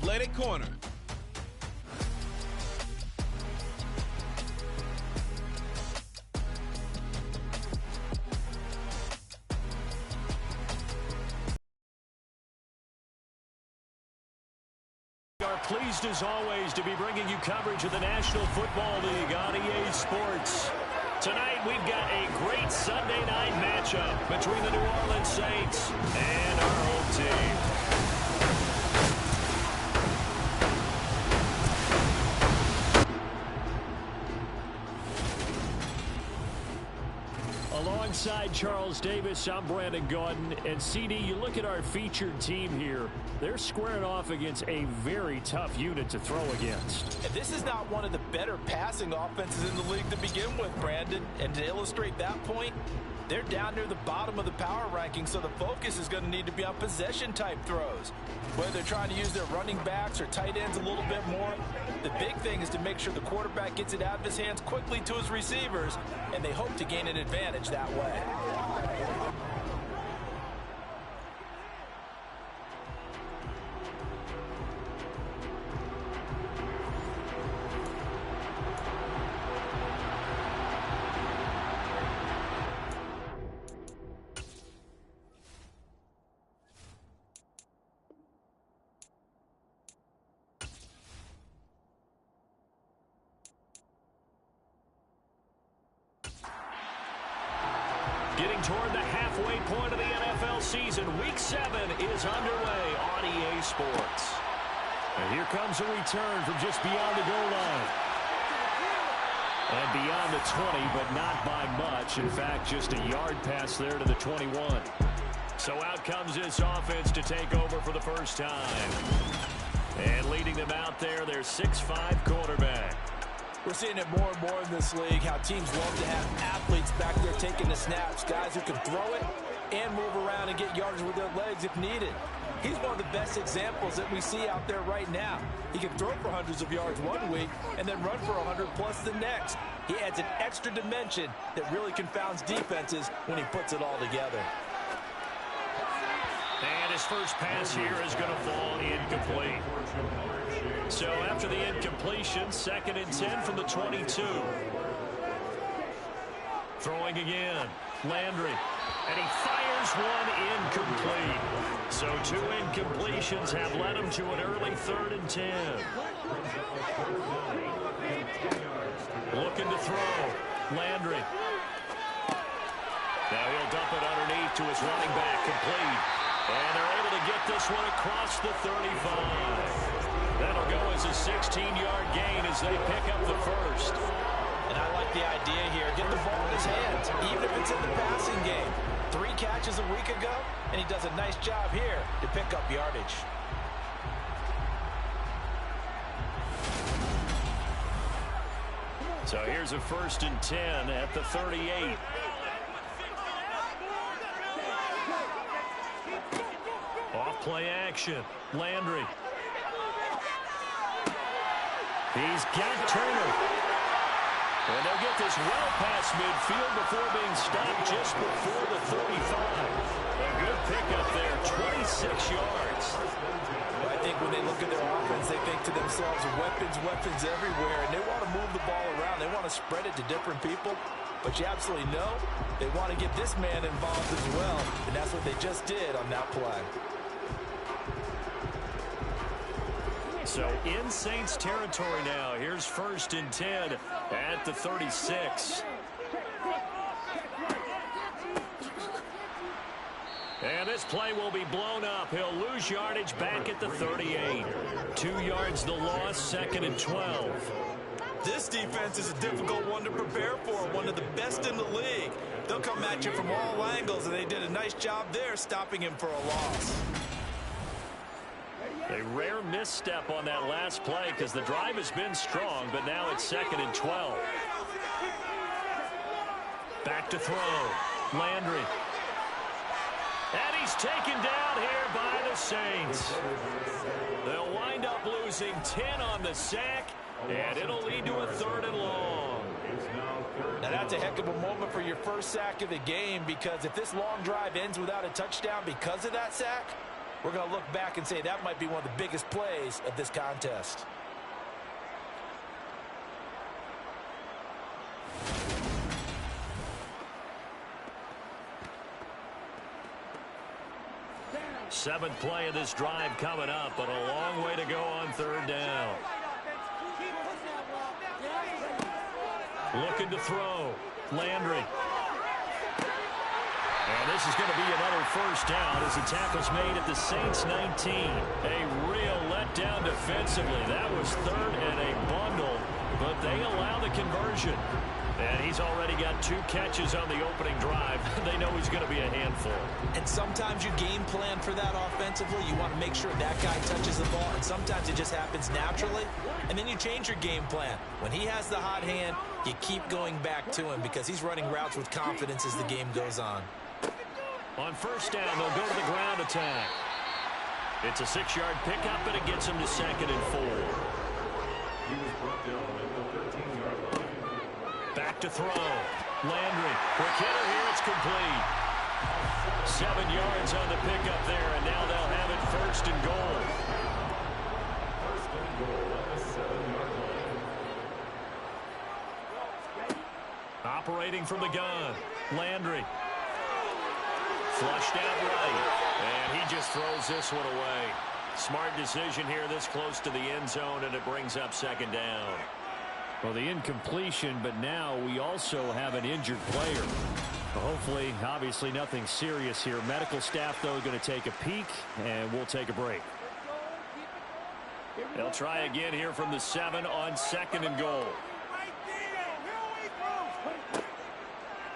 Athletic Corner. We are pleased as always to be bringing you coverage of the National Football League on EA Sports. Tonight we've got a great Sunday night matchup between the New Orleans Saints and our home team. Alongside Charles Davis, I'm Brandon Gaudin. And CD, you look at our featured team here. They're squaring off against a very tough unit to throw against. And this is not one of the better passing offenses in the league to begin with, Brandon. And to illustrate that point, they're down near the bottom of the power ranking, so the focus is going to need to be on possession-type throws. Whether they're trying to use their running backs or tight ends a little bit more, the big thing is to make sure the quarterback gets it out of his hands quickly to his receivers, and they hope to gain an advantage that way. Getting toward the halfway point of the NFL season, Week 7 is underway on EA Sports. And here comes a return from just beyond the goal line. And beyond the 20, but not by much. In fact, just a yard pass there to the 21. So out comes this offense to take over for the first time. And leading them out there, their 6'5" quarterback. We're seeing it more and more in this league, how teams love to have athletes back there taking the snaps, guys who can throw it and move around and get yards with their legs if needed. He's one of the best examples that we see out there right now. He can throw for hundreds of yards one week and then run for 100+ the next. He adds an extra dimension that really confounds defenses when he puts it all together. And his first pass here is going to fall incomplete. So after the incompletion, 2nd and 10 from the 22. Throwing again, Landry. And he fires one incomplete. So 2 incompletions have led him to an early 3rd and 10. Looking to throw, Landry. Now he'll dump it underneath to his running back, complete. And they're able to get this one across the 35. That'll go as a 16-yard gain as they pick up the first. And I like the idea here. Get the ball in his hands, even if it's in the passing game. 3 catches a week ago, and he does a nice job here to pick up yardage. So here's a 1st and 10 at the 38. Off play action, Landry. He's got Turner. And they'll get this well past midfield before being stopped just before the 35. A good pickup there, 26 yards. I think when they look at their offense, they think to themselves, weapons everywhere, and they want to move the ball around. They want to spread it to different people. But you absolutely know they want to get this man involved as well, and that's what they just did on that play. So in Saints territory now. Here's 1st and 10 at the 36. And this play will be blown up. He'll lose yardage back at the 38. 2 yards the loss, 2nd and 12. This defense is a difficult one to prepare for, one of the best in the league. They'll come at you from all angles, and they did a nice job there stopping him for a loss. A rare misstep on that last play because the drive has been strong, but now it's 2nd and 12. Back to throw. Landry. And he's taken down here by the Saints. They'll wind up losing 10 on the sack, and it'll lead to a 3rd and long. Now that's a heck of a moment for your first sack of the game, because if this long drive ends without a touchdown because of that sack, we're going to look back and say that might be one of the biggest plays of this contest. Seventh play of this drive coming up, but a long way to go on third down. Looking to throw. Landry. And this is going to be another first down as the tackle's made at the Saints 19. A real letdown defensively. That was third and a bundle, but they allow the conversion. And he's already got 2 catches on the opening drive. They know he's going to be a handful. And sometimes you game plan for that offensively. You want to make sure that guy touches the ball, and sometimes it just happens naturally. And then you change your game plan. When he has the hot hand, you keep going back to him because he's running routes with confidence as the game goes on. On first down, they'll go to the ground attack. It's a 6-yard pickup, and it gets him to 2nd and 4. He was brought down at the 13-yard line. Back to throw. Landry. Quick hitter here. It's complete. 7 yards on the pickup there, and now they'll have it 1st and goal. 1st and goal at the 7-yard line. Operating from the gun. Landry. Flushed out right. And he just throws this one away. Smart decision here this close to the end zone, and it brings up 2nd down. Well, the incompletion, but now we also have an injured player. Hopefully, obviously nothing serious here. Medical staff, though, going to take a peek, and we'll take a break. They'll try again here from the 7 on 2nd and goal.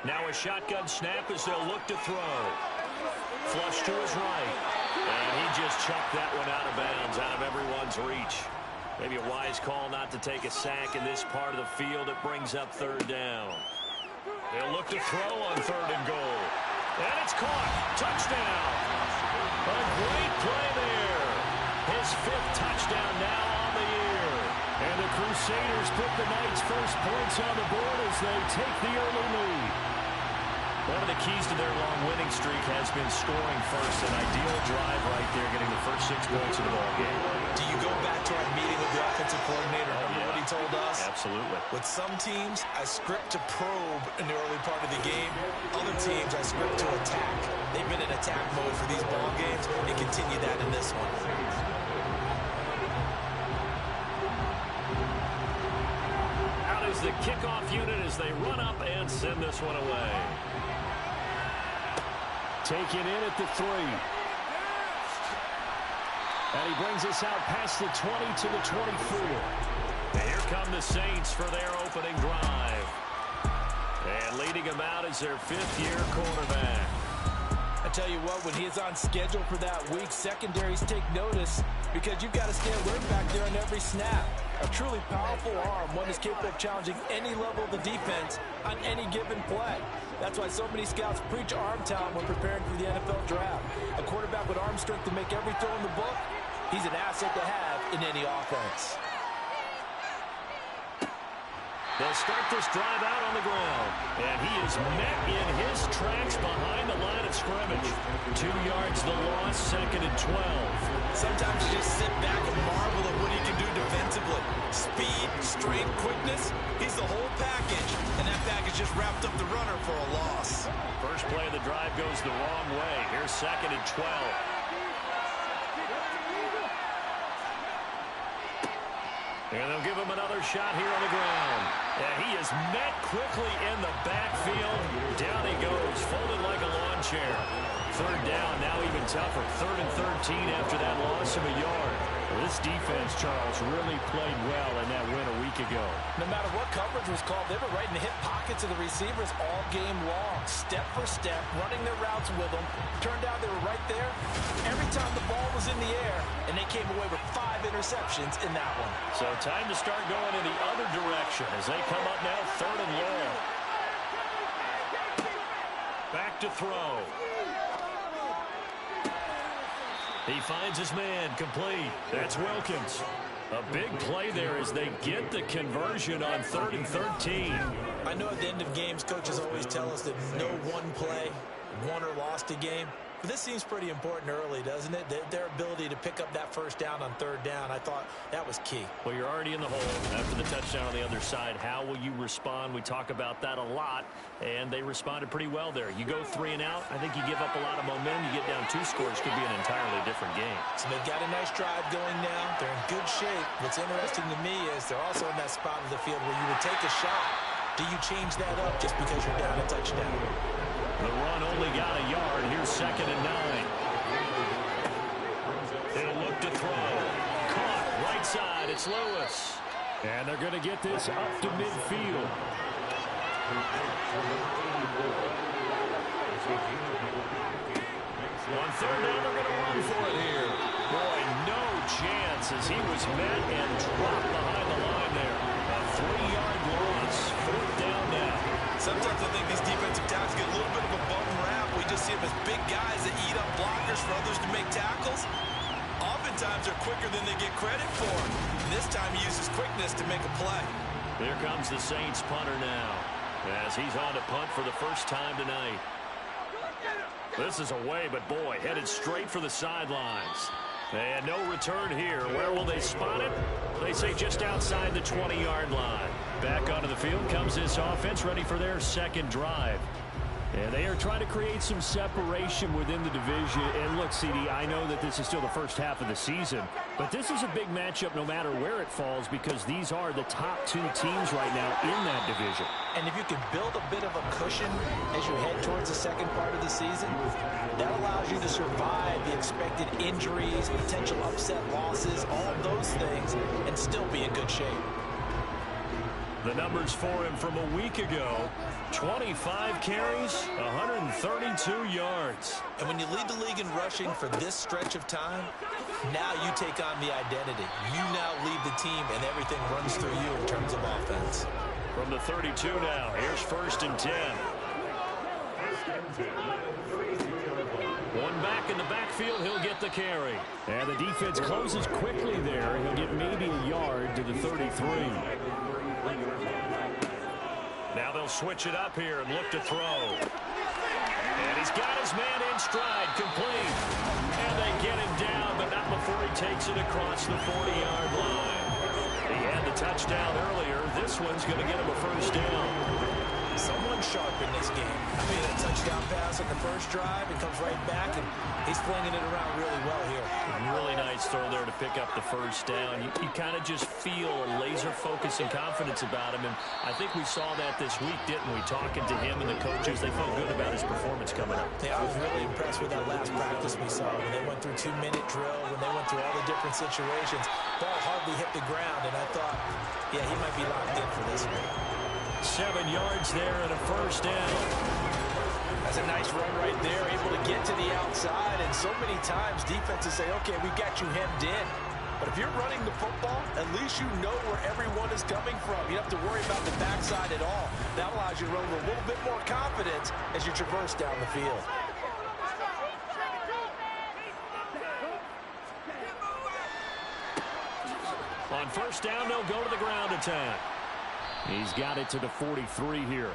Now a shotgun snap as they'll look to throw. Flush to his right. And he just chucked that one out of bounds, out of everyone's reach. Maybe a wise call not to take a sack in this part of the field. It brings up 3rd down. They'll look to throw on 3rd and goal. And it's caught. Touchdown. A great play there. His 5th touchdown now on the year. And the Crusaders put the night's first points on the board as they take the early lead. One of the keys to their long winning streak has been scoring first. An ideal drive right there, getting the first 6 points of the ball game. Do you go back to our meeting with the offensive coordinator? Remember what he told us? Absolutely. With some teams, I script to probe in the early part of the game. Other teams, I script to attack. They've been in attack mode for these ball games and continue that in this one. Out is the kickoff unit as they run up and send this one away. Taken in at the 3. And he brings us out past the 20 to the 24. And here come the Saints for their opening drive. And leading them out is their 5th-year quarterback. I tell you what, when he is on schedule for that week, secondaries take notice because you've got to stay alert back there on every snap. A truly powerful arm, one that's capable of challenging any level of the defense on any given play. That's why so many scouts preach arm talent when preparing for the NFL draft. A quarterback with arm strength to make every throw in the book, he's an asset to have in any offense. They'll start this drive out on the ground. And he is met in his tracks behind the line of scrimmage. 2 yards the loss, 2nd and 12. Sometimes you just sit back and marvel at what he can do defensively. Speed, strength, quickness, he's the whole package. And that package just wrapped up the runner for a loss. First play of the drive goes the wrong way. Here's 2nd and 12. And they'll give him another shot here on the ground. And he is met quickly in the backfield. Down he goes, folded like a lawn chair. 3rd down, now even tougher. 3rd and 13 after that loss of a yard. Well, this defense, Charles, really played well in that win a week ago. No matter what coverage was called, they were right in the hip pockets of the receivers all game long. Step for step, running their routes with them. Turned out they were right there every time the ball was in the air, and they came away with 5 interceptions in that one. So time to start going in the other direction as they come up now 3rd and long. Back to throw. He finds his man, complete. That's Wilkins. A big play there as they get the conversion on 3rd and 13. I know at the end of games, coaches always tell us that no one play won or lost a game. But this seems pretty important early, doesn't it? Their ability to pick up that first down on third down, I thought that was key. Well, you're already in the hole after the touchdown on the other side. How will you respond? We talk about that a lot, and they responded pretty well there. You go 3 and out, I think you give up a lot of momentum. You get down 2 scores, could be an entirely different game. So they've got a nice drive going now. They're in good shape. What's interesting to me is they're also in that spot of the field where you would take a shot. Do you change that up just because you're down a touchdown? The run only got a yard. Here's 2nd and 9. They'll look to throw. Caught right side. It's Lewis. And they're going to get this up to midfield. On 3rd down, they're going to run for it here. Boy, no chance as he was met and dropped behind the line there. A 3-yard loss. 4th down now. Sometimes I think these defensive tackles get a little bit of a bum rap. We just see them as big guys that eat up blockers for others to make tackles. Oftentimes they're quicker than they get credit for. This time he uses quickness to make a play. Here comes the Saints punter now as he's on to punt for the first time tonight. This is away, but boy, headed straight for the sidelines. And no return here. Where will they spot it? They say just outside the 20-yard line. Back onto the field comes this offense, ready for their second drive. And they are trying to create some separation within the division. And look, CD, I know that this is still the first half of the season, but this is a big matchup no matter where it falls because these are the top 2 teams right now in that division. And if you can build a bit of a cushion as you head towards the second part of the season, that allows you to survive the expected injuries, potential upset losses, all of those things, and still be in good shape. The numbers for him from a week ago, 25 carries, 132 yards. And when you lead the league in rushing for this stretch of time, now you take on the identity. You now lead the team, and everything runs through you in terms of offense. From the 32 now, here's 1st and 10. One back in the backfield, he'll get the carry. And the defense closes quickly there. He'll get maybe a yard to the 33. Now they'll switch it up here and look to throw. And he's got his man in stride, complete. And they get him down, but not before he takes it across the 40-yard line. He had the touchdown earlier. This one's going to get him a first down. Someone sharp in this game. I mean, a touchdown pass on the first drive and comes right back, and he's flinging it around really well here. Really nice throw there to pick up the first down. You kind of just feel a laser focus and confidence about him, and I think we saw that this week, didn't we? Talking to him and the coaches, they felt good about his performance coming up. Yeah, I was really impressed with that last practice we saw when they went through 2-minute drill, when they went through all the different situations. Ball hardly hit the ground, and I thought, yeah, he might be locked in for this one. 7 yards there and a first down. That's a nice run right there, able to get to the outside, and so many times defenses say, okay, we got you hemmed in. But if you're running the football, at least you know where everyone is coming from. You don't have to worry about the backside at all. That allows you to run with a little bit more confidence as you traverse down the field. On first down, they'll go to the ground attack. He's got it to the 43 here.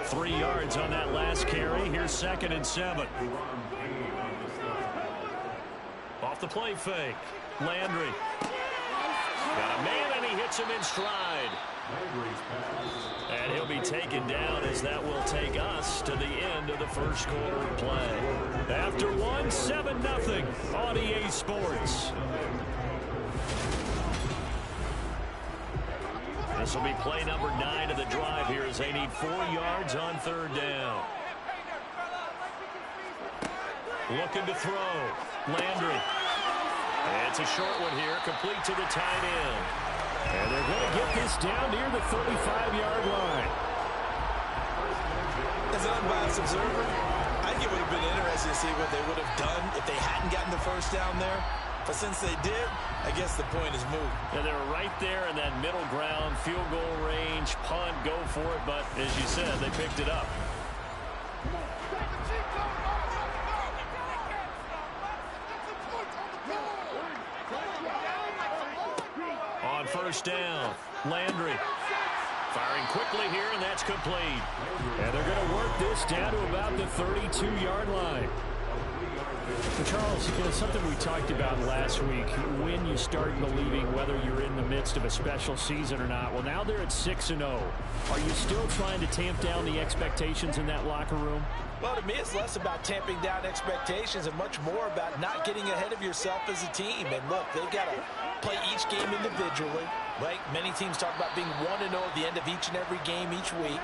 3 yards on that last carry. Here's 2nd and 7. Off the play fake. Landry. Got a man, and he hits him in stride. And he'll be taken down as that will take us to the end of the first quarter of play. After 7-0 on EA Sports. This will be play number 9 of the drive here as they need 4 yards on 3rd down. Looking to throw. Landry. It's a short one here, complete to the tight end. And they're going to get this down near the 35-yard line. As an unbiased observer, I think it would have been interesting to see what they would have done if they hadn't gotten the first down there. But since they did, I guess the point is moot. Yeah, they were right there in that middle ground, field goal range, punt, go for it. But as you said, they picked it up. On first down, Landry. Firing quickly here, and that's complete. And they're going to work this down to about the 32-yard line. Charles, something we talked about last week, when you start believing whether you're in the midst of a special season or not. Well, now they're at 6-0. Are you still trying to tamp down the expectations in that locker room? Well, to me, it's less about tamping down expectations and much more about not getting ahead of yourself as a team. And look, they've got to play each game individually, right? Many teams talk about being 1-0 at the end of each and every game each week.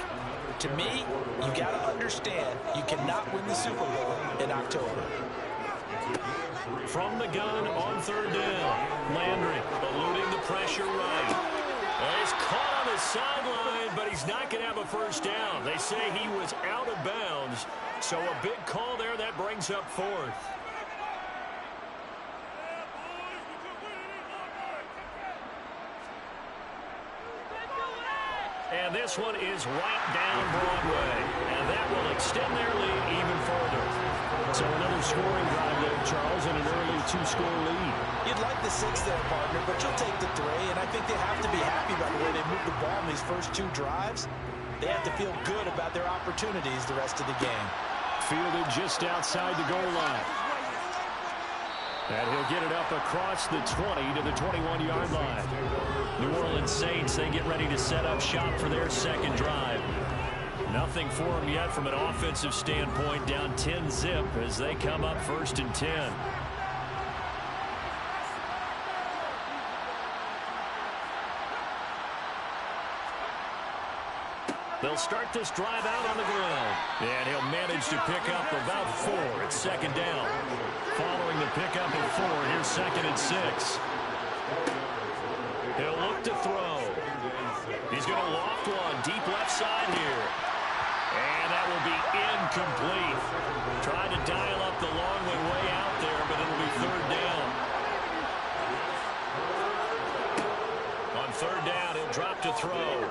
To me, you got to understand you cannot win the Super Bowl in October. From the gun on third down, Landry eluding the pressure right. He's caught on the sideline, but he's not going to have a first down. They say he was out of bounds, so a big call there. That brings up fourth. And this one is right down Broadway, and that will extend their lead even further. So another scoring drive there, Charles, and an early two-score lead. You'd like the 6 there, partner, but you'll take the 3, and I think they have to be happy about the way they moved the ball in these first 2 drives. They have to feel good about their opportunities the rest of the game. Fielded just outside the goal line. And he'll get it up across the 20 to the 21-yard line. New Orleans Saints, they get ready to set up shop for their second drive. Nothing for them yet from an offensive standpoint, down 10-zip as they come up 1st and 10. They'll start this drive out on the ground. And he'll manage to pick up about 4 at 2nd down. Following the pickup of 4, here's 2nd and 6. He'll look to throw. He's going to loft one deep left side here. And that will be incomplete. Tried to dial up the long one way out there, but it'll be 3rd down. On 3rd down, he'll drop to throw.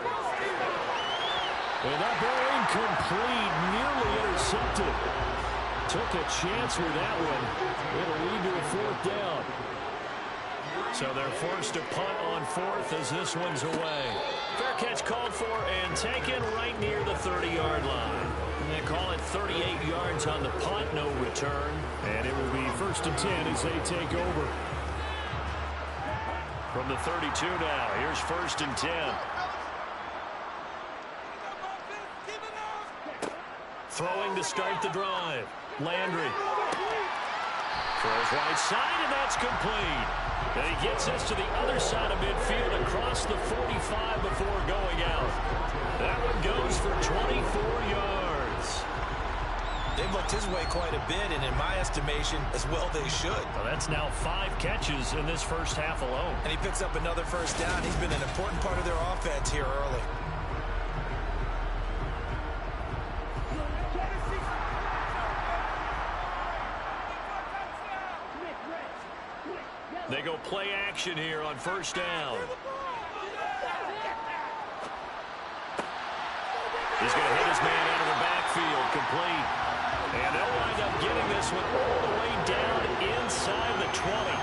And that ball incomplete, nearly intercepted. Took a chance with that one. It'll lead to a 4th down. So they're forced to punt on 4th as this one's away. Fair catch called for and taken right near the 30-yard line. And they call it 38 yards on the punt, no return. And it will be 1st and 10 as they take over. From the 32 now, here's 1st and 10. Throwing to start the drive. Landry. Throws right side, and that's complete. And he gets us to the other side of midfield across the 45 before going out. That one goes for 24 yards. They've looked his way quite a bit, and in my estimation, as well they should. Well, that's now 5 catches in this first half alone. And he picks up another first down. He's been an important part of their offense here early. They go play action here on 1st down. He's going to hit his man out of the backfield, complete. And they'll wind up getting this one all the way down inside the 20.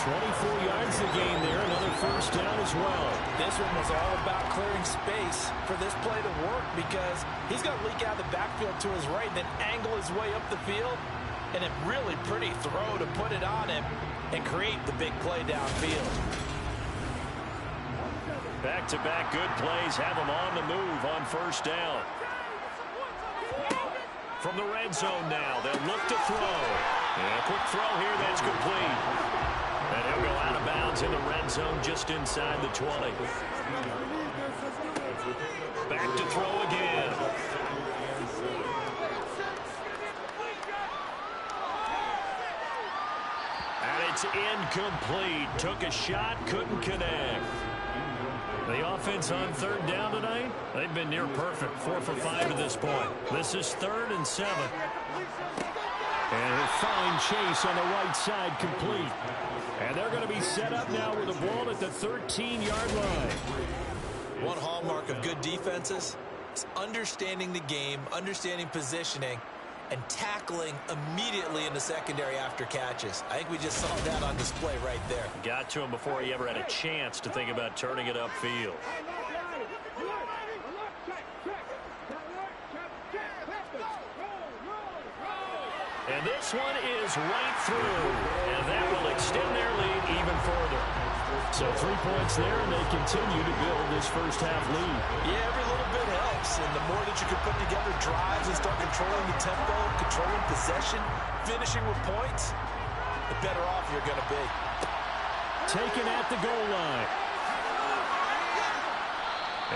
24 yards to gain there, another 1st down as well. This one was all about clearing space for this play to work because he's going to leak out of the backfield to his right, then angle his way up the field. And a really pretty throw to put it on him and create the big play downfield. Back-to-back good plays have them on the move on 1st down. From the red zone now, they'll look to throw. And a quick throw here that's complete. And he'll go out of bounds in the red zone just inside the 20. Back to throw again. And it's incomplete. Took a shot, couldn't connect. The offense on 3rd down tonight, they've been near perfect. 4 for 5 to this point. This is 3rd and 7. And a fine chase on the right side, complete. And they're going to be set up now with the ball at the 13-yard line. One hallmark of good defenses is understanding the game, understanding positioning, and tackling immediately in the secondary after catches. I think we just saw that on display right there. Got to him before he ever had a chance to think about turning it upfield. And And this one is right through. And that will extend their lead even further. So 3 points there, and they continue to build this first-half lead. Yeah, every little bit helps. And the more that you can put together drives and start controlling the tempo, controlling possession, finishing with points, the better off you're going to be. Taken at the goal line.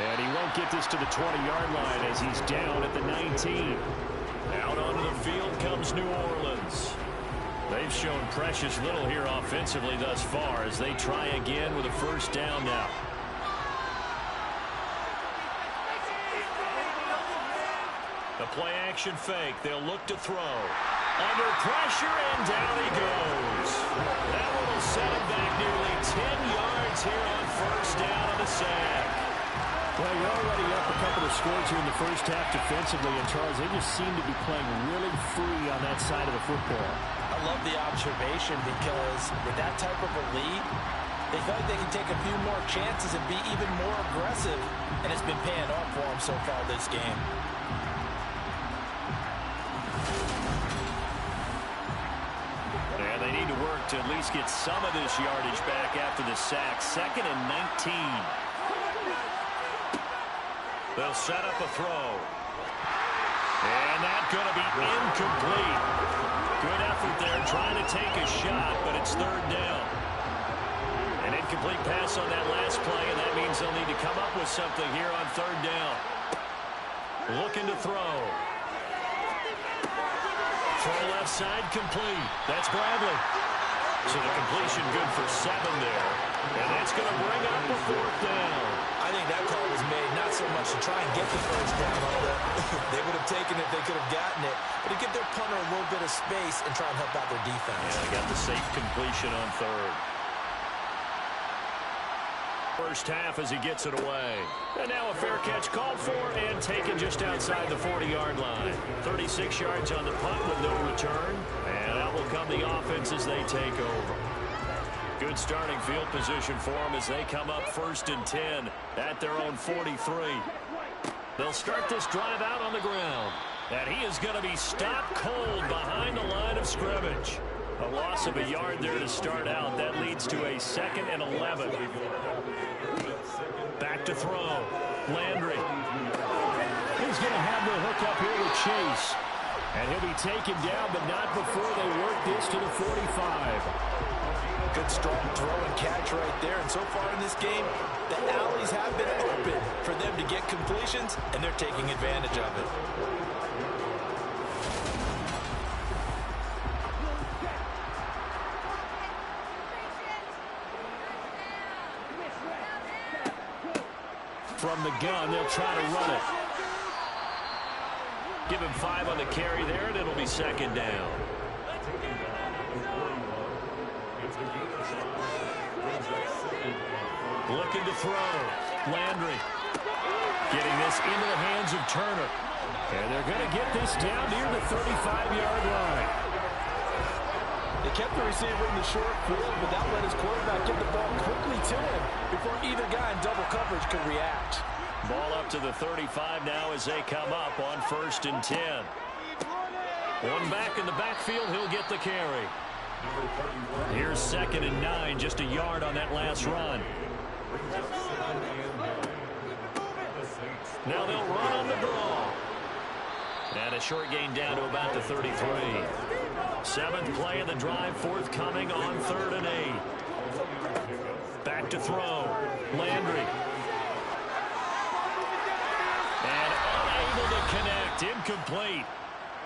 And he won't get this to the 20-yard line as he's down at the 19. Out onto the field comes New Orleans. They've shown precious little here offensively thus far as they try again with a first down now. The play action fake. They'll look to throw. Under pressure, and down he goes. That one will set him back nearly 10 yards here on first down on the sack. Well, you're already up a couple of scores here in the first half defensively, and Charles, they just seem to be playing really free on that side of the football. I love the observation because with that type of a lead, they feel like they can take a few more chances and be even more aggressive, and it's been paying off for them so far this game. And they need to work to at least get some of this yardage back after the sack. 2nd and 19. They'll set up a throw. And that's going to be incomplete. Good effort there trying to take a shot, but it's 3rd down. An incomplete pass on that last play, and that means they'll need to come up with something here on 3rd down. Looking to throw. Throw left side complete. That's Bradley. So the completion good for 7 there. And that's going to bring up a 4th down. I think that call was made not so much to try and get the first down, although they would have taken it, they could have gotten it, but to give their punter a little bit of space and try and help out their defense. Yeah, they got the safe completion on 3rd. First half as he gets it away. And now a fair catch called for and taken just outside the 40-yard line. 36 yards on the punt with no return. And out will come the offense as they take over. Good starting field position for them as they come up 1st and 10 at their own 43. They'll start this drive out on the ground. And he is going to be stopped cold behind the line of scrimmage. A loss of a yard there to start out. That leads to a 2nd and 11. Back to throw. Landry. He's going to have the hook up here with Chase. And he'll be taken down, but not before they work this to the 45. Good strong throw and catch right there. And so far in this game, the alleys have been open for them to get completions, and they're taking advantage of it. From the gun, they'll try to run it. Give him 5 on the carry there, and it'll be 2nd down. Looking to throw. Landry. Getting this into the hands of Turner. And they're going to get this down near the 35-yard line. They kept the receiver in the short field, but that let his quarterback get the ball quickly to him before either guy in double coverage could react. Ball up to the 35 now as they come up on 1st and 10. One back in the backfield, he'll get the carry. Here's 2nd and 9, just a yard on that last run. Now they'll run on the draw. And a short gain down to about the 33. 7th play of the drive forthcoming on 3rd and 8. Back to throw. Landry. And unable to connect. Incomplete.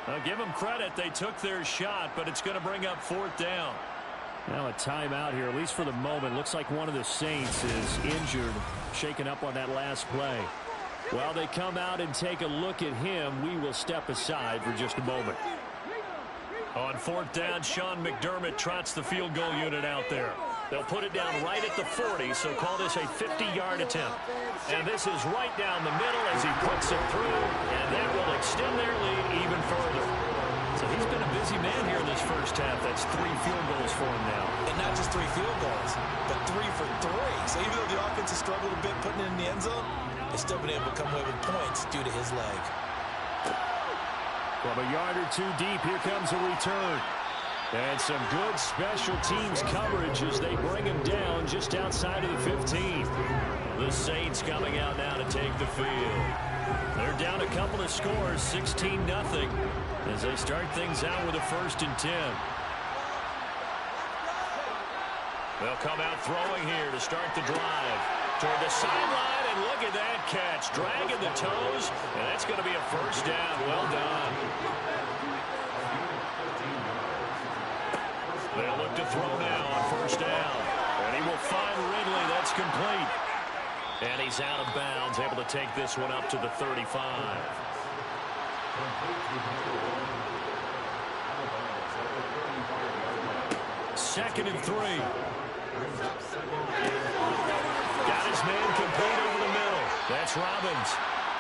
I'll give them credit. They took their shot, but it's going to bring up 4th down. Now a timeout here, at least for the moment. Looks like one of the Saints is injured, shaken up on that last play. While they come out and take a look at him, we will step aside for just a moment. On 4th down, Sean McDermott trots the field goal unit out there. They'll put it down right at the 40, so call this a 50-yard attempt. And this is right down the middle as he puts it through, and that will extend their lead even further. So he's been a busy man here in this first half. That's 3 field goals for him now. And not just 3 field goals, but 3 for 3. So even though the offense has struggled a bit putting it in the end zone, they've still been able to come away with points due to his leg. From a yard or two deep, here comes a return. And some good special teams coverage as they bring him down just outside of the 15. The Saints coming out now to take the field. They're down a couple of scores, 16-0, as they start things out with a 1st and 10. They'll come out throwing here to start the drive. Toward the sideline, and look at that catch. Dragging the toes, and that's going to be a 1st down. Well done. They'll look to throw now on 1st down. And he will find Ridley. That's complete. And he's out of bounds, able to take this one up to the 35. 2nd and 3. Got his man complete over the middle. That's Robbins.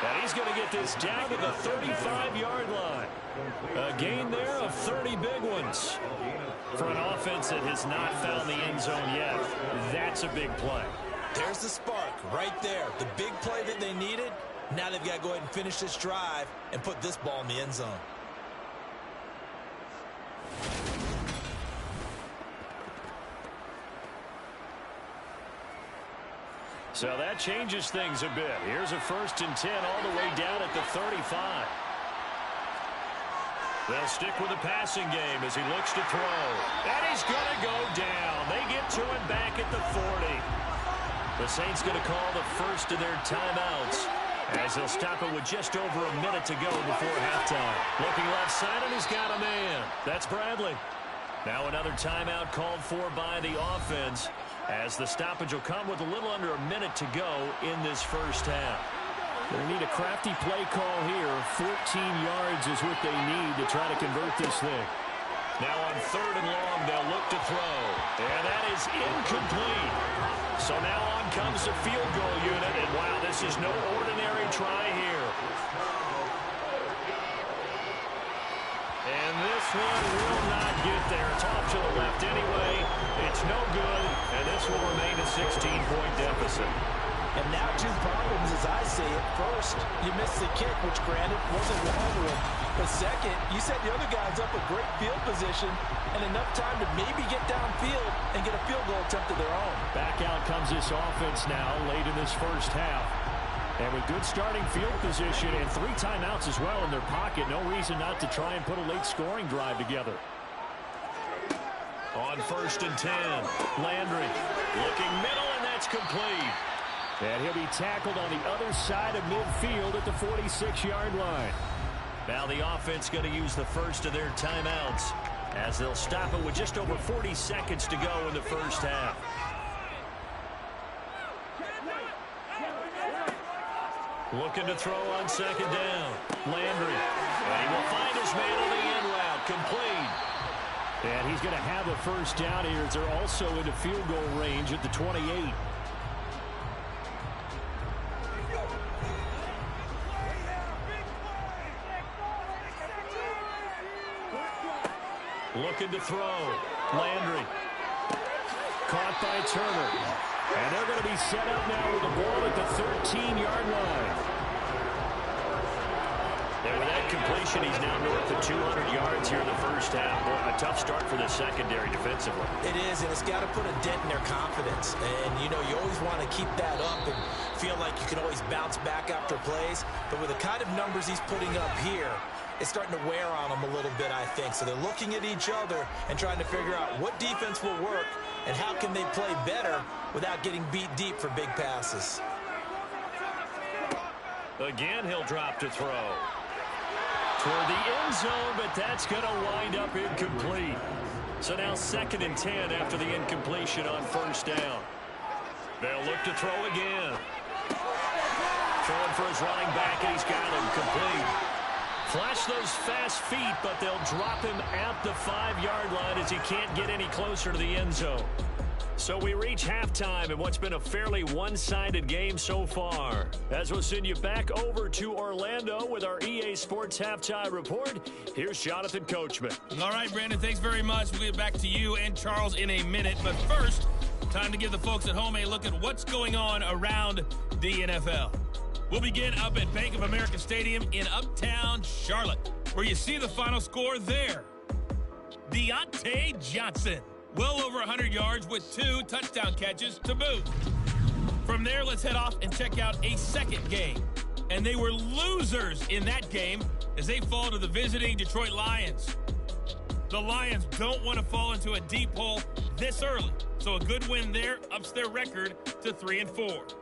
And he's going to get this down to the 35-yard line. A gain there of 30 big ones. For an offense that has not found the end zone yet, that's a big play. There's the spark right there. The big play that they needed. Now they've got to go ahead and finish this drive and put this ball in the end zone. So that changes things a bit. Here's a 1st and 10 all the way down at the 35. They'll stick with the passing game as he looks to throw. And he's going to go down. They get to him back at the 40. The Saints going to call the first of their timeouts as they'll stop it with just over a minute to go before halftime. Looking left side, and he's got a man. That's Bradley. Now another timeout called for by the offense as the stoppage will come with a little under a minute to go in this 1st half. They need a crafty play call here. 14 yards is what they need to try to convert this thing. Now on 3rd and long, they'll look to throw. And that is incomplete. So now on comes the field goal unit. And wow, this is no ordinary try here. And this one will not get there. It's off to the left anyway. It's no good. And this will remain a 16-point deficit. And now 2 problems as I see it. First, you missed the kick, which granted wasn't wrong. But second, you set the other guys up a great field position and enough time to maybe get downfield and get a field goal attempt of their own. Back out comes this offense now late in this 1st half. And with good starting field position and 3 timeouts as well in their pocket, no reason not to try and put a late scoring drive together. On 1st and 10, Landry looking middle, and that's complete. And he'll be tackled on the other side of midfield at the 46-yard line. Now the offense going to use the first of their timeouts as they'll stop it with just over 40 seconds to go in the 1st half. Looking to throw on 2nd down. Landry. And he will find his man on the end route. Complete. And he's going to have a 1st down here as they're also into field goal range at the 28. Looking to throw. Landry. Caught by Turner. And they're going to be set up now with the ball at the 13-yard line. And with that completion, he's now north of 200 yards here in the 1st half. Boy, a tough start for the secondary defensively. It is, and it's got to put a dent in their confidence. And, you know, you always want to keep that up and feel like you can always bounce back after plays. But with the kind of numbers he's putting up here, it's starting to wear on them a little bit, I think. So they're looking at each other and trying to figure out what defense will work and how can they play better without getting beat deep for big passes. Again, he'll drop to throw. Toward the end zone, but that's going to wind up incomplete. So now 2nd and 10 after the incompletion on 1st down. They'll look to throw again. Throwing for his running back, and he's got him complete. Flash those fast feet, but they'll drop him at the 5-yard line as he can't get any closer to the end zone. So we reach halftime in what's been a fairly one-sided game so far. As we'll send you back over to Orlando with our EA Sports Halftime Report, here's Jonathan Coachman. All right, Brandon, thanks very much. We'll get back to you and Charles in a minute. But first, time to give the folks at home a look at what's going on around the NFL. We'll begin up at Bank of America Stadium in Uptown Charlotte. where you see the final score there. Deontay Johnson, well over 100 yards with 2 touchdown catches to boot. From there, let's head off and check out a second game. And they were losers in that game as they fall to the visiting Detroit Lions. The Lions don't want to fall into a deep hole this early, so a good win there ups their record to 3-4.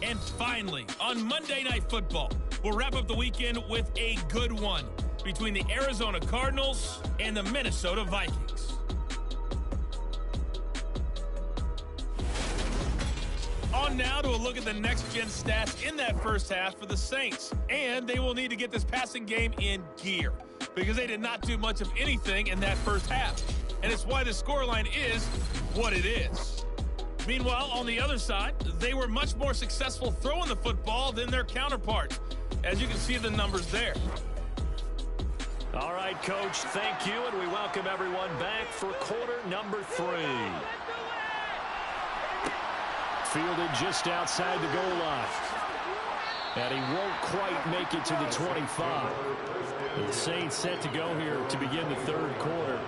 And finally, on Monday Night Football, we'll wrap up the weekend with a good one between the Arizona Cardinals and the Minnesota Vikings. On now to a look at the next-gen stats in that first half for the Saints. And they will need to get this passing game in gear because they did not do much of anything in that first half. And it's why the scoreline is what it is. Meanwhile, on the other side, they were much more successful throwing the football than their counterparts, as you can see the numbers there. All right, Coach, thank you, and we welcome everyone back for quarter number 3. Fielded just outside the goal line. And he won't quite make it to the 25. The Saints set to go here to begin the third quarter.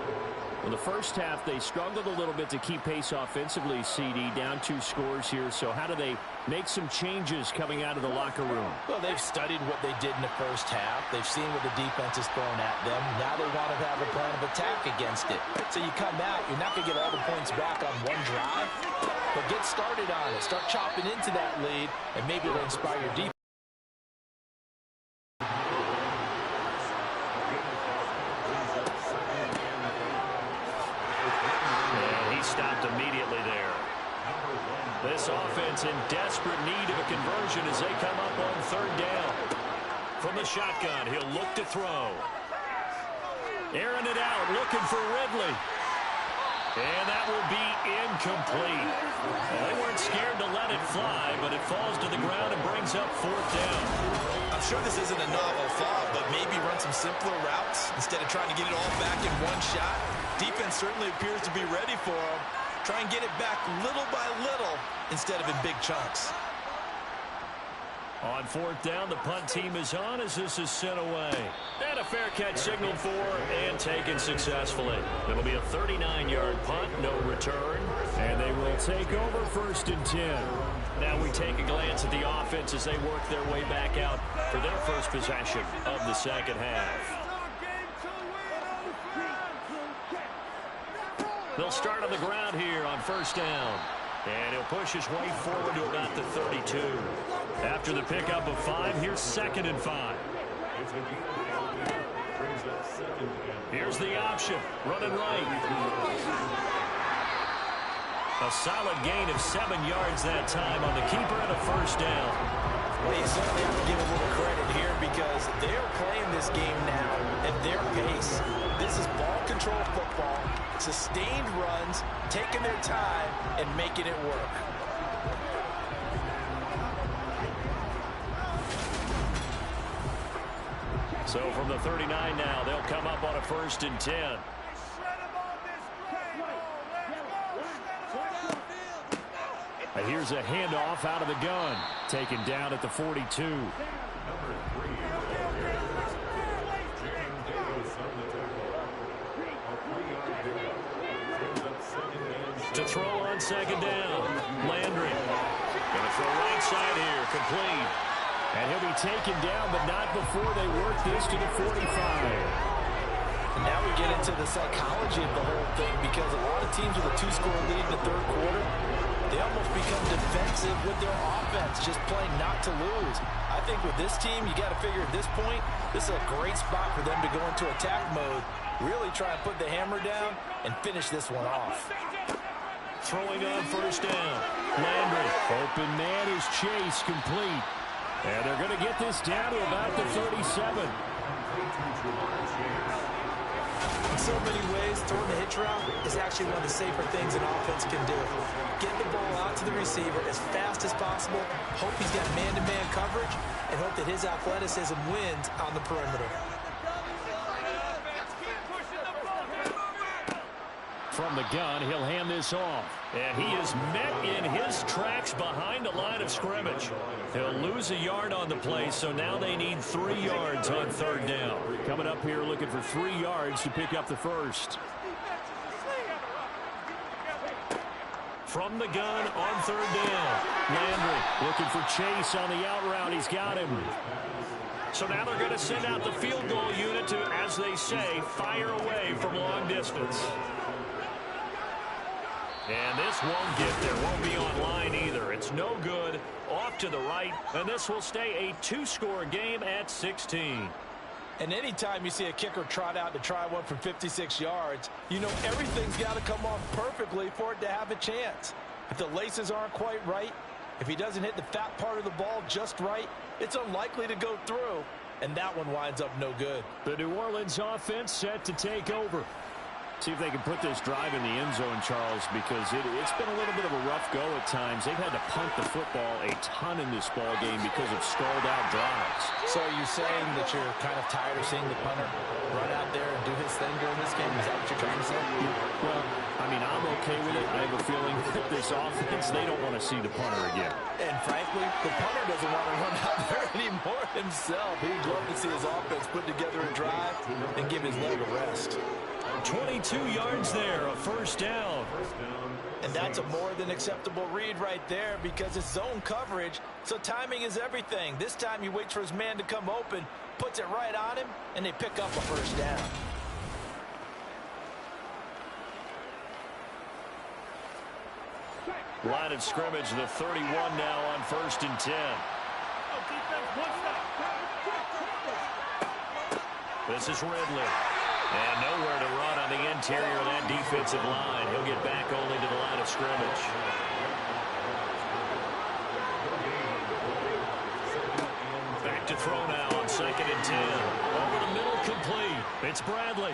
In the first half, they struggled a little bit to keep pace offensively, CD, down 2 scores here. So how do they make some changes coming out of the locker room? Well, they've studied what they did in the first half. They've seen what the defense has thrown at them. Now they want to have a plan of attack against it. So you come out, you're not going to get all the points back on one drive, but get started on it. Start chopping into that lead, and maybe it'll inspire your defense. Stopped immediately there. This offense in desperate need of a conversion as they come up on third down. From the shotgun, he'll look to throw. Airing it out, looking for Ridley. And that will be incomplete. They weren't scared to let it fly, but it falls to the ground and brings up fourth down. I'm sure this isn't a novel thought, but maybe run some simpler routes instead of trying to get it all back in one shot. Defense certainly appears to be ready for them. Try and get it back little by little instead of in big chunks. On fourth down, the punt team is on as this is sent away. And a fair catch signaled for and taken successfully. It'll be a 39-yard punt, no return. And they will take over 1st and 10. Now we take a glance at the offense as they work their way back out for their first possession of the second half. They'll start on the ground here on first down. And he'll push his way forward to about the 32. After the pickup of 5, here's 2nd and 5. Here's the option. Running right. A solid gain of 7 yards that time on the keeper and a first down. Well, you certainly have to give a little credit here because they're playing this game now at their pace. This is ball control football, sustained runs, taking their time, and making it work. So from the 39 now, they'll come up on a 1st and 10. Here's a handoff out of the gun. Taken down at the 42. To throw on 2nd down. Landry. Going to throw right side here. Complete. And he'll be taken down, but not before they work this to the 45. And now we get into the psychology of the whole thing because a lot of teams with a 2-score lead in the third quarter, they almost become defensive with their offense, just playing not to lose. I think with this team, you got to figure at this point, this is a great spot for them to go into attack mode, really try and put the hammer down and finish this one off. Throwing on first down. Landry. Open man is Chase, complete. And they're going to get this down to about the 37. In so many ways, throwing the hitch route is actually one of the safer things an offense can do. Get the ball out to the receiver as fast as possible, hope he's got man-to-man coverage, and hope that his athleticism wins on the perimeter. From from the gun. He'll hand this off. And he is met in his tracks behind the line of scrimmage. He'll lose a yard on the play, so now they need 3 yards on 3rd down. Coming up here looking for 3 yards to pick up the first. From the gun on 3rd down. Landry looking for Chase on the out route. He's got him. So now they're going to send out the field goal unit to, as they say, fire away from long distance. And this won't get there. Won't be online either. It's no good. Off to the right. And this will stay a 2-score game at 16. And anytime you see a kicker trot out to try one from 56 yards, you know everything's got to come off perfectly for it to have a chance. If the laces aren't quite right, if he doesn't hit the fat part of the ball just right, it's unlikely to go through, and that one winds up no good. The New Orleans offense set to take over. See if they can put this drive in the end zone, Charles, because it's been a little bit of a rough go at times. They've had to punt the football a ton in this ball game because of stalled-out drives. So are you saying that you're kind of tired of seeing the punter run out there and do his thing during this game? Is that what you're trying to say? Well, I mean, I'm okay with it. I have a feeling that this offense, they don't want to see the punter again. And frankly, the punter doesn't want to run out there anymore himself. He'd love to see his offense put together a drive and give his leg a rest. 22 yards there, a 1st down. And that's a more than acceptable read right there because it's zone coverage, so timing is everything. This time he waits for his man to come open, puts it right on him, and they pick up a 1st down. Line of scrimmage, the 31 now on 1st and 10. This is Ridley. And nowhere to run on the interior of that defensive line. He'll get back only to the line of scrimmage. Back to throw now on 2nd and 10. Over the middle, complete. It's Bradley.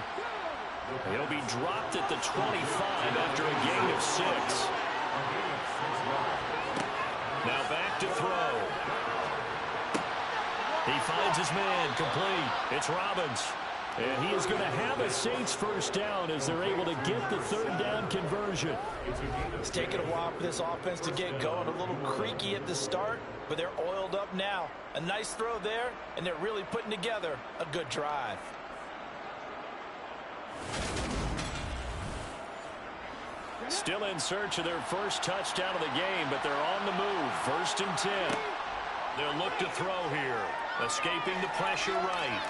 He'll be dropped at the 25 after a gain of 6. Now back to throw. He finds his man, complete. It's Robbins. And he is going to have a Saints 1st down as they're able to get the 3rd down conversion. It's taken a while for this offense to get going. A little creaky at the start, but they're oiled up now. A nice throw there, and they're really putting together a good drive. Still in search of their first touchdown of the game, but they're on the move. 1st and 10. They'll look to throw here. Escaping the pressure right.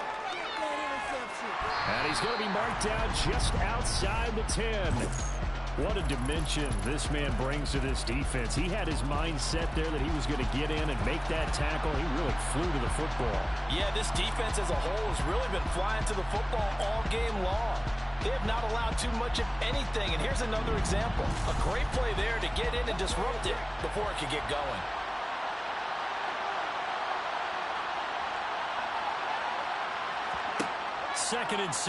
And he's going to be marked down just outside the 10. What a dimension this man brings to this defense. He had his mind set there that he was going to get in and make that tackle. He really flew to the football. Yeah, this defense as a whole has really been flying to the football all game long. They have not allowed too much of anything. And here's another example. A great play there to get in and disrupt it before it could get going. Second and 6.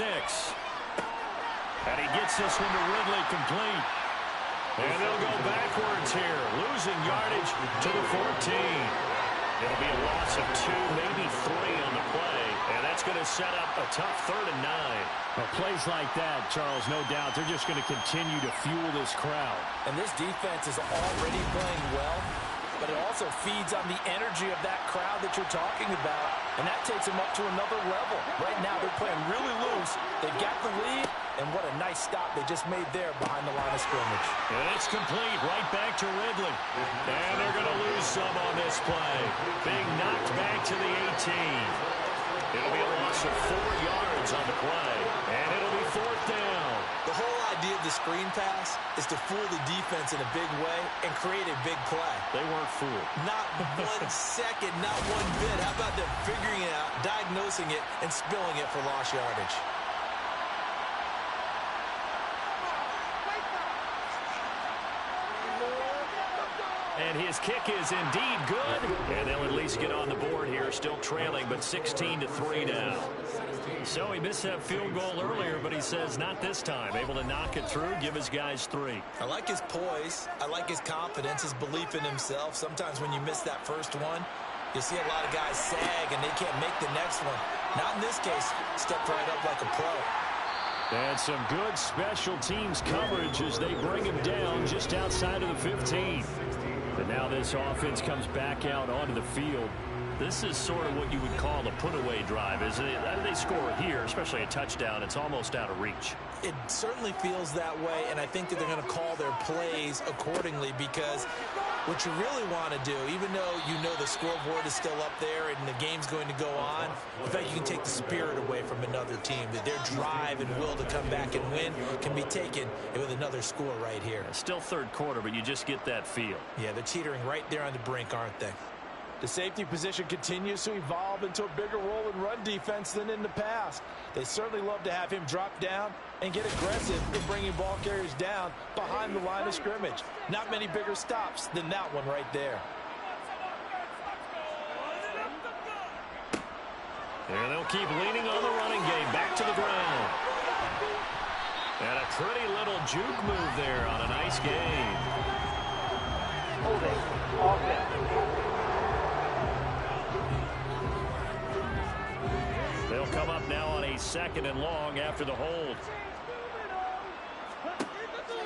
And he gets this one to Ridley, complete. And they'll go backwards here, losing yardage to the 14. It'll be a loss of 2, maybe 3 on the play. And that's going to set up a tough 3rd and 9. Well, plays like that, Charles, no doubt, they're just going to continue to fuel this crowd. And this defense is already playing well, but it also feeds on the energy of that crowd that you're talking about, and that takes them up to another level. Right now, they're playing really loose. They've got the lead, and what a nice stop they just made there behind the line of scrimmage. And it's complete right back to Ridley. And they're going to lose some on this play. Being knocked back to the 18. It'll be a loss of 4 yards on the play, and it'll be 4th down. The whole idea of the screen pass is to fool the defense in a big way and create a big play. They weren't fooled. Not 1 second, not 1 bit. How about them figuring it out, diagnosing it, and spilling it for lost yardage? And his kick is indeed good. And they'll at least get on the board here, still trailing, but 16-3 now. So he missed that field goal earlier, but he says not this time. Able to knock it through, give his guys 3. I like his poise. I like his confidence, his belief in himself. Sometimes when you miss that first one, you see a lot of guys sag and they can't make the next one. Not in this case. Stepped right up like a pro. And some good special teams coverage as they bring him down just outside of the 15. And now this offense comes back out onto the field. This is sort of what you would call a put-away drive, isn't it? They score here, especially a touchdown. It's almost out of reach. It certainly feels that way, and I think that they're going to call their plays accordingly, because what you really want to do, even though you know the scoreboard is still up there and the game's going to go on, in fact, you can take the spirit away from another team, that their drive and will to come back and win can be taken with another score right here. Still third quarter, but you just get that feel. Yeah, they're teetering right there on the brink, aren't they? The safety position continues to evolve into a bigger role in run defense than in the past. They certainly love to have him drop down and get aggressive in bringing ball carriers down behind the line of scrimmage. Not many bigger stops than that one right there. And they'll keep leaning on the running game. Back to the ground. And a pretty little juke move there on a nice game. Holding. Offense. They'll come up now on a 2nd and long after the hold.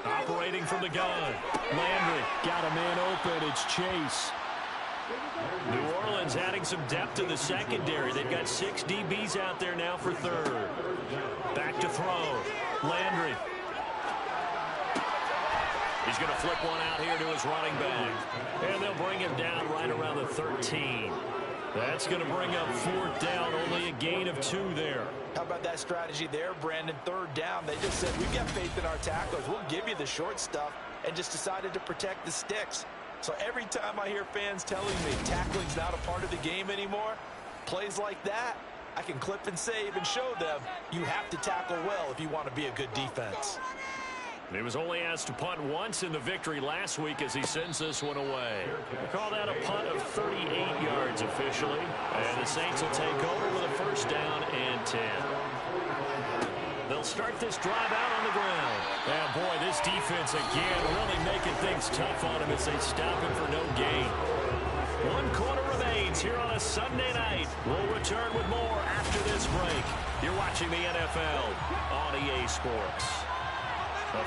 Operating from the gun. Landry got a man open. It's Chase. New Orleans adding some depth to the secondary. They've got 6 DBs out there now for 3rd. Back to throw. Landry. He's going to flip one out here to his running back. And they'll bring him down right around the 13. That's going to bring up 4th down, only a gain of 2 there. How about that strategy there, Brandon? 3rd down. They just said, we've got faith in our tacklers. We'll give you the short stuff, and just decided to protect the sticks. So every time I hear fans telling me tackling's not a part of the game anymore, plays like that, I can clip and save and show them you have to tackle well if you want to be a good defense. He was only asked to punt once in the victory last week as he sends this one away. We call that a punt of 38 yards officially. And the Saints will take over with a 1st down and 10. They'll start this drive out on the ground. And boy, this defense again really making things tough on him as they stop him for no gain. 1 quarter remains here on a Sunday night. We'll return with more after this break. You're watching the NFL on EA Sports.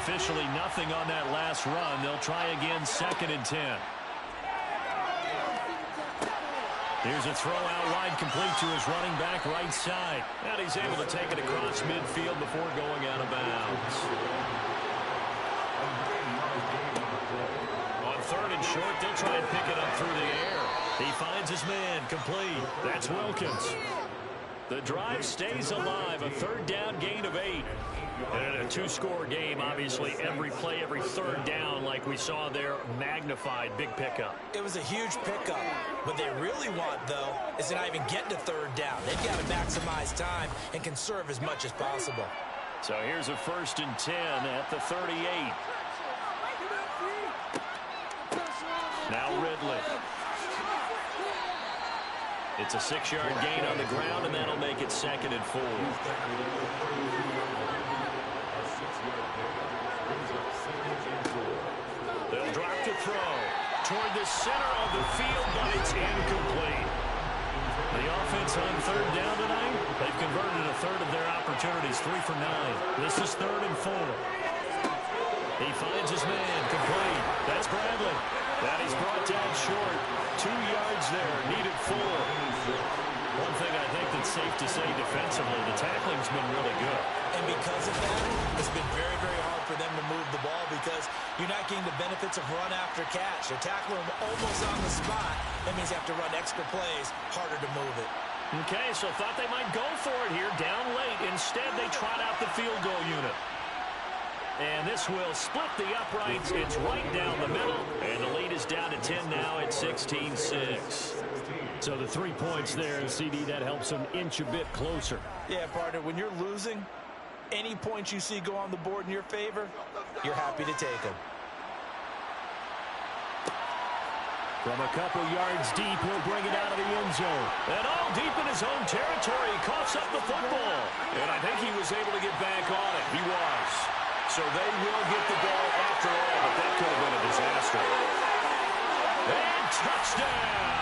Officially nothing on that last run. They'll try again 2nd and 10. Here's a throw out wide, complete to his running back right side. And he's able to take it across midfield before going out of bounds. On 3rd and short, they'll try and pick it up through the air. He finds his man, complete. That's Wilkins. The drive stays alive, a 3rd down gain of 8. And in a 2-score game, obviously, every play, every 3rd down, like we saw there, magnified, big pickup. It was a huge pickup. What they really want, though, is to not even get to 3rd down. They've got to maximize time and conserve as much as possible. So here's a 1st and 10 at the 38. Now Ridley. It's a 6-yard gain on the ground, and that'll make it 2nd and 4. They'll drop to throw toward the center of the field, but it's incomplete. The offense on 3rd down tonight, they've converted a 3rd of their opportunities, 3 for 9. This is 3rd and 4. He finds his man, complete. That's Bradley. That he's brought down short. 2 yards there, needed 4. One thing I think that's safe to say defensively, the tackling's been really good. And because of that, it's been very, very hard for them to move the ball because you're not getting the benefits of run after catch. They're tackling them almost on the spot. That means you have to run extra plays, harder to move it. Okay, so thought they might go for it here, down late. Instead, they trot out the field goal unit. And this will split the uprights. It's right down the middle. And the lead is down to 10 now at 16-6. So the 3 points there, CD, that helps them inch a bit closer. Yeah, partner, when you're losing, any points you see go on the board in your favor, you're happy to take them. From a couple yards deep, he'll bring it out of the end zone. And all deep in his own territory, he coughs up the football. And I think he was able to get back on it. He was. So they will get the ball after all, but that could have been a disaster. And touchdown!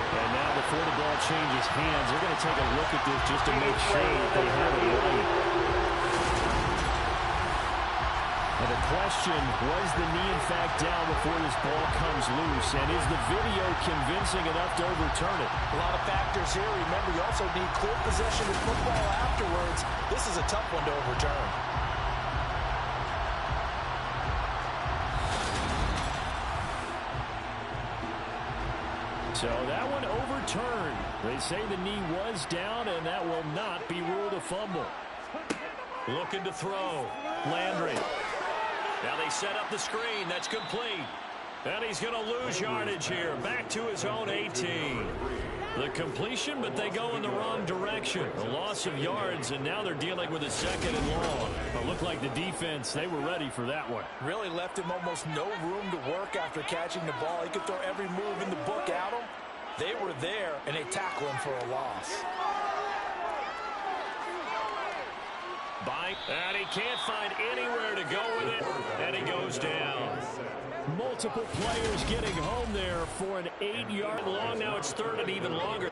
And now before the ball changes hands, they're going to take a look at this just to make sure that they have it right. And the question, was the knee in fact down before this ball comes loose? And is the video convincing enough to overturn it? A lot of factors here. Remember, you also need clear possession of football afterwards. This is a tough one to overturn. So that one overturned. They say the knee was down, and that will not be ruled a fumble. Looking to throw. Landry. Now they set up the screen. That's complete. And he's going to lose yardage here. Back to his own 18. The completion, but they go in the wrong direction. A loss of yards, and now they're dealing with a second and long. It looked like the defense, they were ready for that one. Really left him almost no room to work after catching the ball. He could throw every move in the book at him. They were there, and they tackle him for a loss. And he can't find anywhere to go with it, and he goes down. Multiple players getting home there for an 8-yard long. Now it's third and even longer.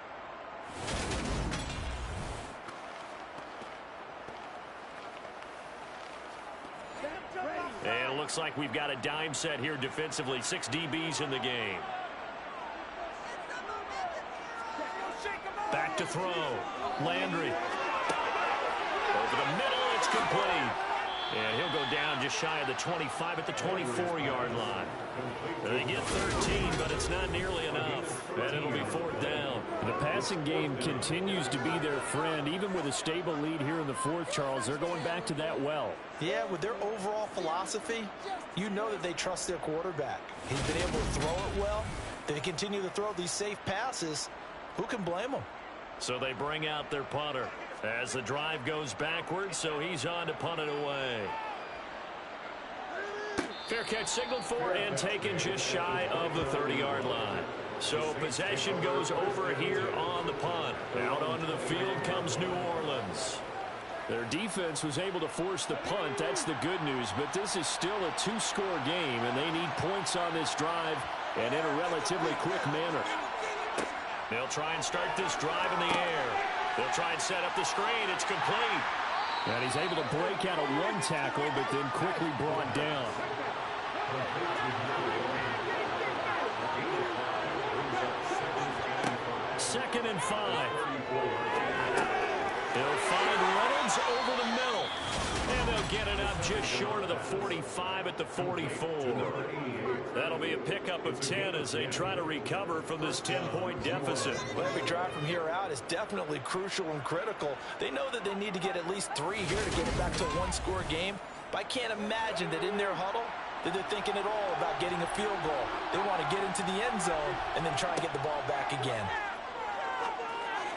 And it looks like we've got a dime set here defensively. 6 DBs in the game. Back to throw. Landry. Over the middle, it's complete. And he'll go down just shy of the 25 at the 24-yard line. They get 13, but it's not nearly enough. And it'll be fourth down. The passing game continues to be their friend. Even with a stable lead here in the fourth, Charles, they're going back to that well. Yeah, with their overall philosophy, you know that they trust their quarterback. He's been able to throw it well. They continue to throw these safe passes. Who can blame them? So they bring out their punter as the drive goes backwards, so he's on to punt it away. Fair catch signaled for and taken just shy of the 30-yard line. So possession goes over here on the punt. Out onto the field comes New Orleans. Their defense was able to force the punt. That's the good news, but this is still a 2-score game, and they need points on this drive and in a relatively quick manner. They'll try and start this drive in the air. They'll try and set up the screen. It's complete. And he's able to break out of one tackle, but then quickly brought down. Second and 5. They'll find Reynolds over the middle. And they'll get it up just short of the 45 at the 44. That'll be a pickup of 10 as they try to recover from this 10-point deficit. Well, every drive from here out is definitely crucial and critical. They know that they need to get at least 3 here to get it back to a 1-score game. But I can't imagine that in their huddle that they're thinking at all about getting a field goal. They want to get into the end zone and then try and get the ball back again.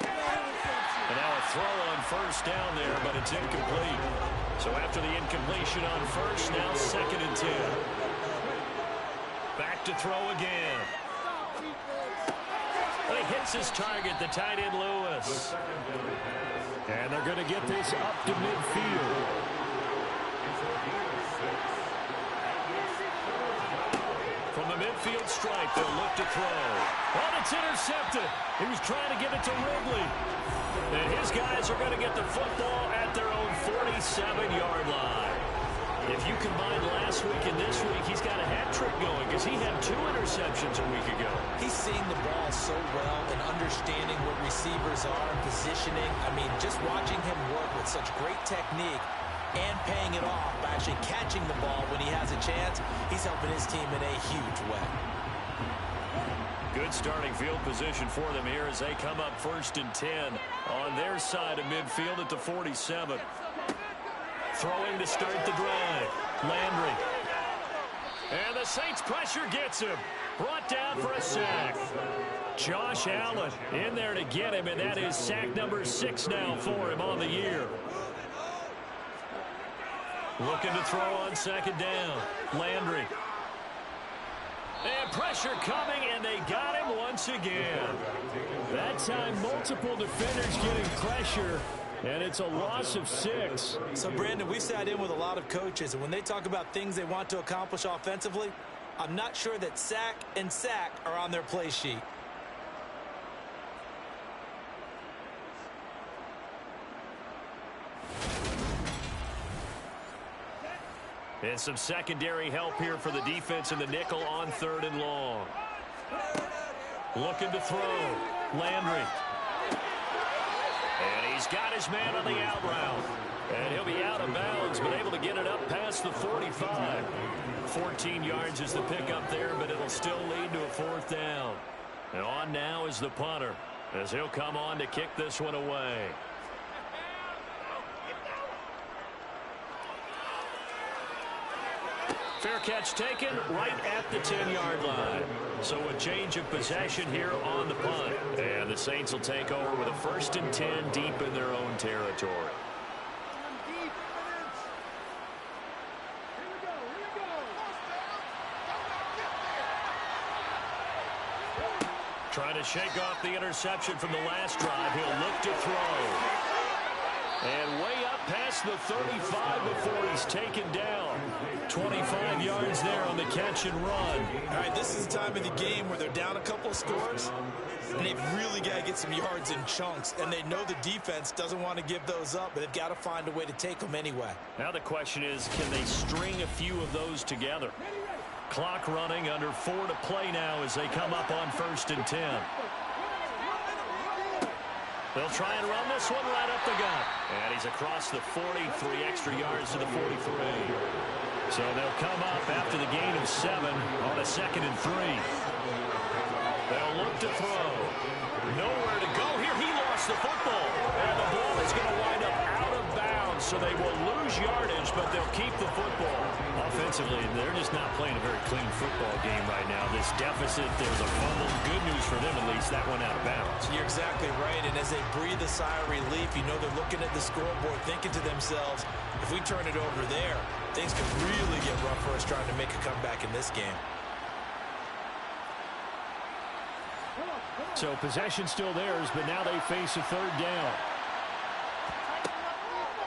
And now a throw on first down there, but it's incomplete. So after the incompletion on first, now second and 10. Back to throw again. And he hits his target, the tight end Lewis. And they're going to get this up to midfield. From the midfield stripe, they'll look to throw. Oh, it's intercepted. He was trying to give it to Ridley. And his guys are going to get the football at their own 47-yard line. If you combine last week and this week, he's got a hat trick going because he had 2 interceptions a week ago. He's seeing the ball so well and understanding what receivers are and positioning. I mean, just watching him work with such great technique and paying it off by actually catching the ball when he has a chance, he's helping his team in a huge way. Good starting field position for them here as they come up first and 10 on their side of midfield at the 47. Throwing to start the drive. Landry. And the Saints pressure gets him. Brought down for a sack. Josh Allen in there to get him, and that is sack number 6 now for him on the year. Looking to throw on second down. Landry. And pressure coming, and they got him once again. That time, multiple defenders getting pressure, and it's a loss of 6. So, Brandon, we've sat in with a lot of coaches, and when they talk about things they want to accomplish offensively, I'm not sure that sack and sack are on their play sheet. And some secondary help here for the defense in the nickel on 3rd and long. Looking to throw. Landry. And he's got his man on the out route. And he'll be out of bounds, but able to get it up past the 45. 14 yards is the pickup there, but it'll still lead to a 4th down. And on now is the punter, as he'll come on to kick this one away. Fair catch taken right at the 10-yard line. So a change of possession here on the punt. And the Saints will take over with a 1st and 10 deep in their own territory. Trying to shake off the interception from the last drive. He'll look to throw. And way up past the 35 before he's taken down. 25 yards there on the catch and run. All right, this is the time of the game where they're down a couple of scores, and they've really got to get some yards in chunks, and they know the defense doesn't want to give those up, but they've got to find a way to take them anyway. Now the question is, can they string a few of those together? Clock running, under 4 to play now as they come up on 1st and 10. They'll try and run this one right up the gut. And he's across the 40, 3 extra yards to the 43. So they'll come up after the gain of 7 on a 2nd and 3. They'll look to throw. Nowhere to go here. He lost the football. And the ball is going to wind up out of bounds. So they will lose yardage, but they'll keep the football. Offensively, they're just not playing a very clean football game right now. This deficit, there's a fumble. Good news for them, at least. That went out of bounds. You're exactly right, and as they breathe a sigh of relief, you know they're looking at the scoreboard, thinking to themselves, if we turn it over there, things could really get rough for us trying to make a comeback in this game. So possession still theirs, but now they face a 3rd down.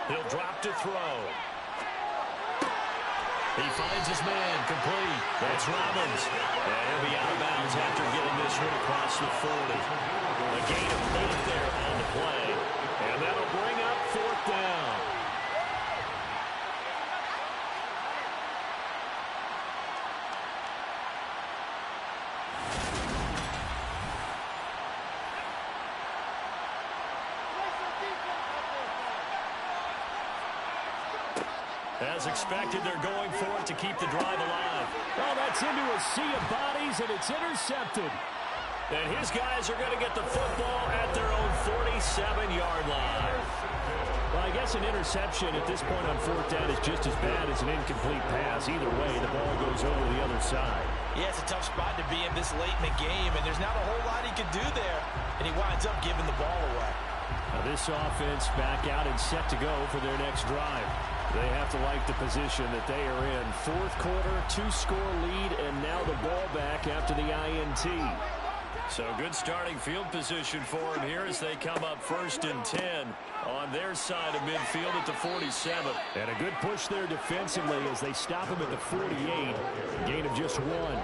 He'll drop to throw. He finds his man, complete. That's Robbins. And he'll be out of bounds after getting this one across the 40. A gain of 8 there on the play. And that'll bring up 4th down. As expected, they're going for it to keep the drive alive. Oh, that's into a sea of bodies, and it's intercepted. And his guys are going to get the football at their own 47-yard line. Well, I guess an interception at this point on 4th down is just as bad as an incomplete pass. Either way, the ball goes over the other side. Yeah, it's a tough spot to be in this late in the game, and there's not a whole lot he can do there, and he winds up giving the ball away. Now this offense back out and set to go for their next drive. They have to like the position that they are in. 4th quarter, 2-score lead, and now the ball back after the INT. So good starting field position for him here as they come up 1st and 10 on their side of midfield at the 47. And a good push there defensively as they stop him at the 48. Gain of just 1.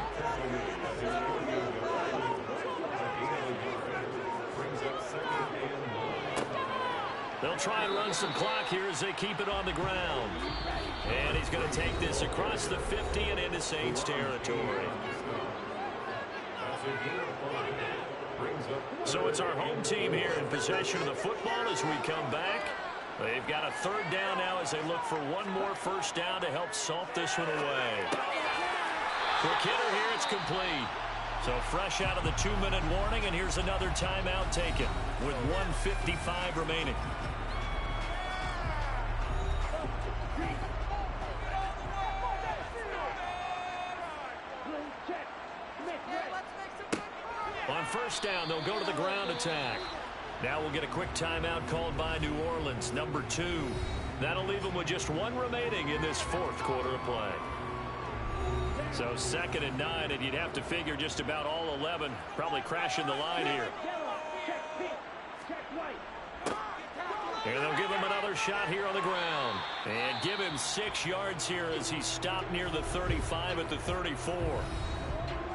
They'll try and run some clock here as they keep it on the ground. And he's going to take this across the 50 and into Saints territory. So it's our home team here in possession of the football as we come back. They've got a 3rd down now as they look for one more 1st down to help salt this one away. Quick hitter here, it's complete. So fresh out of the 2-minute warning, and here's another timeout taken with 1:55 remaining. On 1st down, they'll go to the ground attack. Now we'll get a quick timeout called by New Orleans, number 2. That'll leave them with just 1 remaining in this 4th quarter of play. So 2nd and 9, and you'd have to figure just about all 11 probably crashing the line here. And they'll give him another shot here on the ground. And give him 6 yards here as he stopped near the 35 at the 34.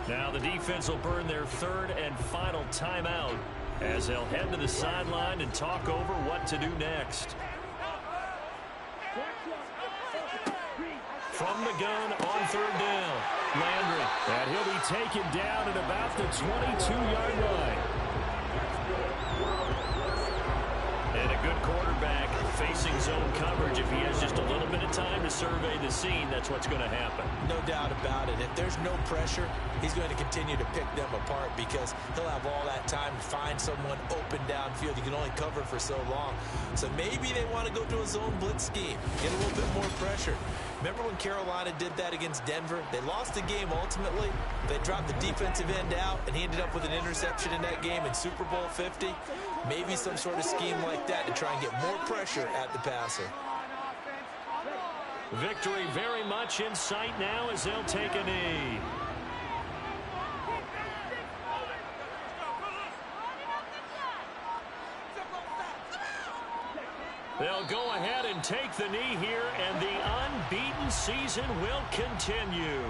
Now the defense will burn their 3rd and final timeout as they'll head to the sideline and talk over what to do next. from the gun on third down. Landry. And he'll be taken down at about the 22-yard line. And a good quarterback facing zone coverage. If he has just a little bit of time to survey the scene, that's what's going to happen. No doubt about it. If there's no pressure, he's going to continue to pick them apart because he'll have all that time to find someone open downfield. He can only cover for so long. So maybe they want to go to a zone blitz scheme, get a little bit more pressure. Remember when Carolina did that against Denver? They lost the game ultimately. They dropped the defensive end out, and he ended up with an interception in that game in Super Bowl 50. Maybe some sort of scheme like that to try and get more pressure at the passer. Victory very much in sight now as they'll take a knee. They'll go ahead and take the knee here, and the unbeaten season will continue.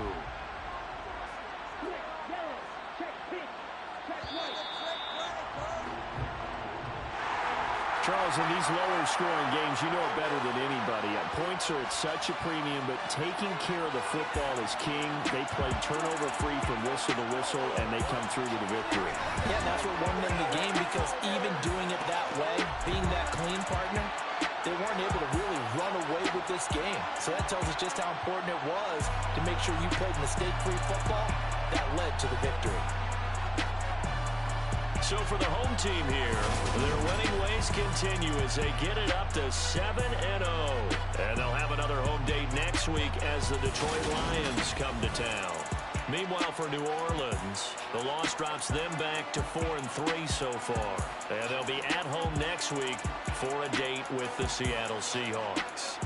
Charles, in these lower-scoring games, you know it better than anybody. Points are at such a premium, but taking care of the football is king. They played turnover-free from whistle to whistle, and they come through to the victory. Yeah, that's what won them the game because even doing it that way, being that clean partner, they weren't able to really run away with this game. So that tells us just how important it was to make sure you played mistake-free football. That led to the victory. So for the home team here, their winning ways continue as they get it up to 7-0. And they'll have another home date next week as the Detroit Lions come to town. Meanwhile, for New Orleans, the loss drops them back to 4-3 so far. And they'll be at home next week for a date with the Seattle Seahawks.